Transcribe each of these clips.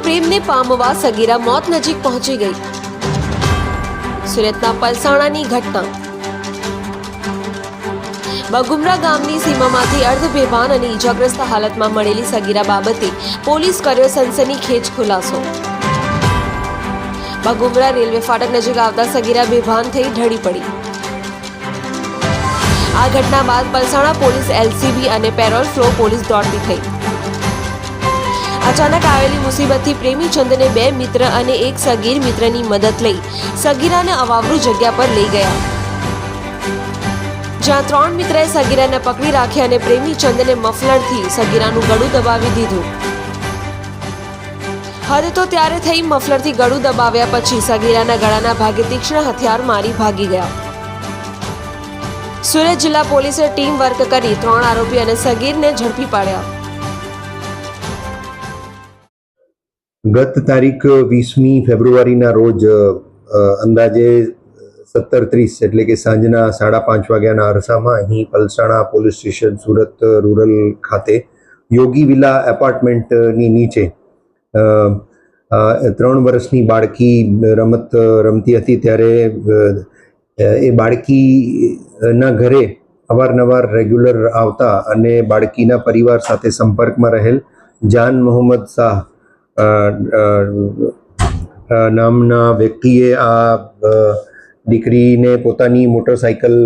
પ્રેમને પામવા સગીરા મોત નજીક પહોંચી ગઈ। સુરતના પલસાણાની ઘટના। બગુમરા ગામની સીમામાંથી અર્ધબેભાન અને ઈજાગ્રસ્ત હાલતમાં મળેલી સગીરા બાબતે પોલીસ કર્યો સનસનીખેજ ખુલાસો। બગુમરા રેલવે ફાટક નજીક આવતા સગીરા બેભાન થઈ ઢળી પડી। આ ઘટના બાદ પલસાણા પોલીસ એલસીબી અને પેરોલ ફ્લો પોલીસ દોડતી થઈ। અચાનક આવેલી મુસીબતથી પ્રેમી ચંદને બે મિત્ર અને એક સગીર મિત્રની મદદ લઈ સગીરાને અવાવરૂ જગ્યા પર લઈ ગયા, જ્યાં ત્રણ મિત્રએ સગીરાને પકડી રાખી અને પ્રેમી ચંદને મફલરથી સગીરાનું ગળું દબાવી દીધું। હદ તો ત્યારે થઈ, મફલરથી ગળું દબાવ્યા પછી સગીરાના ગળાના ભાગે તીક્ષ્ણ હથિયાર મારી ભાગી ગયા। સુરત જિલ્લા પોલીસે ટીમ વર્ક કરી 3 આરોપી અને સગીરને ઝડપી પાડ્યા। ગત તારીખ 20મી ફેબ્રુઆરીના રોજ અંદાજે 17:30 એટલે કે સાંજના 5:30 વાગ્યાના અરસામાં અહીં Palsana police station Surat rural ખાતે યોગી વિલા એપાર્ટમેન્ટની નીચે 3 વર્ષની બાળકી રમત રમતી હતી। ત્યારે એ બાળકીના ઘરે અવારનવાર રેગ્યુલર આવતા અને બાળકીના પરિવાર સાથે સંપર્કમાં રહેલ જાન મોહમ્મદ શાહ નામના વ્યક્તિએ આ દીકરીને પોતાની મોટરસાઇકલ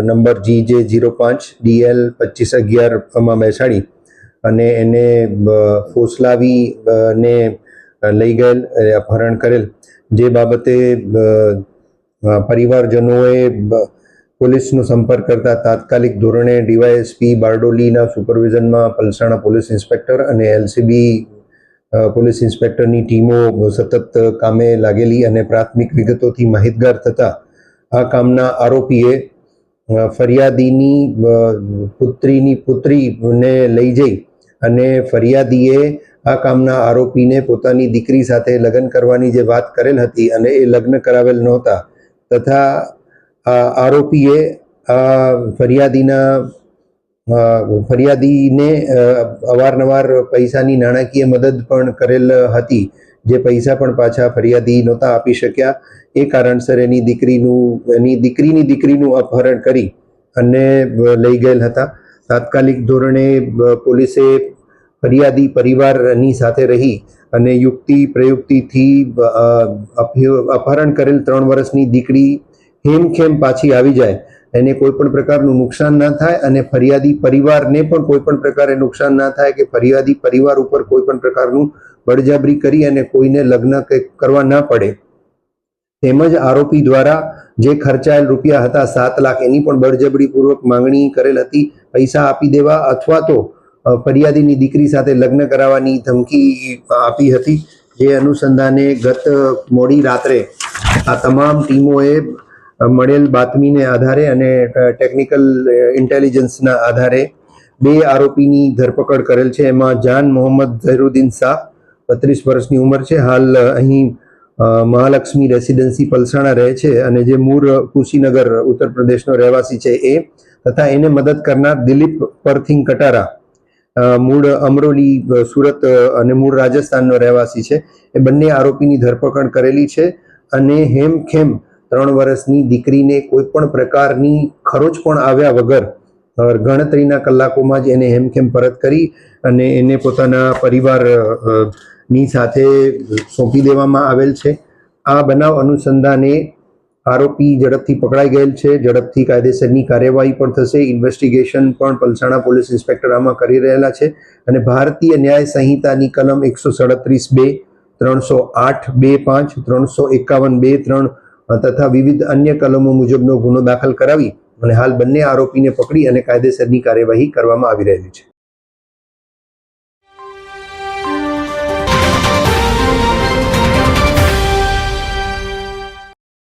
નંબર GJ05DL 2511માં બેસાડી અને એને ફોસલાવી ને લઈ ગયેલ, અપહરણ કરેલ। જે બાબતે પરિવારજનોએ પોલીસનો સંપર્ક કરતા તાત્કાલિક ધોરણે ડીવાયએસપી બારડોલીના સુપરવિઝનમાં પલસાણા પોલીસ ઇન્સ્પેક્ટર અને એલસીબી પોલીસ ઇન્સ્પેક્ટરની ટીમો સતત કામે લાગેલી અને પ્રાથમિક વિગતોથી માહિતગાર થતા આ કામના આરોપીએ ફરિયાદીની પુત્રીને લઈ જઈ અને ફરિયાદીએ આ કામના આરોપીને પોતાની દીકરી સાથે લગ્ન કરવાની જે વાત કરેલ હતી અને એ લગ્ન કરાવેલ નહોતા તથા આરોપીએ ફરિયાદીને અવારનવાર પૈસાની નાણાકીય મદદ પણ કરેલ હતી, જે પૈસા પણ પાછા ફરિયાદી નહોતા આપી શક્યા। એ કારણસર એની દીકરીનું અપહરણ કરી અને લઈ ગયેલ હતા। તાત્કાલિક ધોરણે પોલીસે ફરિયાદી પરિવારની સાથે રહી અને યુક્તિ પ્રયુક્તિથી અપહરણ કરેલ 3 વર્ષની દીકરી હેમખેમ પાછી આવી જાય, એને કોઈ પણ પ્રકારનું નુકસાન ના થાય અને ફરિયાદી પરિવારને પણ કોઈ પણ પ્રકારે નુકસાન ના થાય કે ફરિયાદી પરિવાર ઉપર કોઈ પણ પ્રકારનું બળજબરી કરી અને કોઈને લગ્ન કરવા ના પડે। તેમજ આરોપી દ્વારા જે ખર્ચાયેલ રૂપિયા હતા 7 લાખ એની પણ બળજબરીપૂર્વક માંગણી કરેલ હતી, પૈસા આપી દેવા અથવા તો ફરિયાદીની દીકરી સાથે લગ્ન કરાવવાની ધમકી આપી હતી। જે અનુસંધાને ગત મોડી રાત્રે આ તમામ ટીમોએ મળેલ બાતમીને આધારે અને ટેકનિકલ ઇન્ટેલિજન્સના આધારે 2 આરોપીની ધરપકડ કરેલ છે। એમાં જાન મોહમ્મદ ઝહીરુદ્દીન શાહ 32 વર્ષની ઉંમર છે, હાલ અહીં મહાલક્ષ્મી રેસિડેન્સી પલસાણા રહે છે અને જે મૂળ કુશીનગર ઉત્તર પ્રદેશનો રહેવાસી છે એ, તથા એને મદદ કરનાર દિલીપ પરથિંગ કટારા મૂળ અમરોલી સુરત અને મૂળ રાજસ્થાનનો રહેવાસી છે। એ બંને આરોપીની ધરપકડ કરેલી છે અને હેમખેમ 3 વર્ષની દીકરીને કોઈ પણ પ્રકારની ખરોચ પણ આવ્યા વગર ગણતરીના કલાકોમાં જ એને હેમખેમ પરત કરી અને એને પોતાના પરિવારની સાથે સોંપી દેવામાં આવેલ છે। આ બનાવ અનુસંધાને આરોપી ઝડપથી પકડાઈ ગયેલ છે, ઝડપથી કાયદેસરની કાર્યવાહી પણ થશે। ઇન્વેસ્ટિગેશન પણ પલસાણા પોલીસ ઇન્સ્પેક્ટર આમાં કરી રહેલા છે અને ભારતીય ન્યાય સંહિતાની કલમ 137(2), 308(2)(5), 351(2)(3) તથા વિવિધ અન્ય કલમો મુજબનો ગુનો દાખલ કરાવી અને હાલ બંને આરોપીને પકડી અને કાયદેસરની કાર્યવાહી કરવામાં આવી રહેલી છે।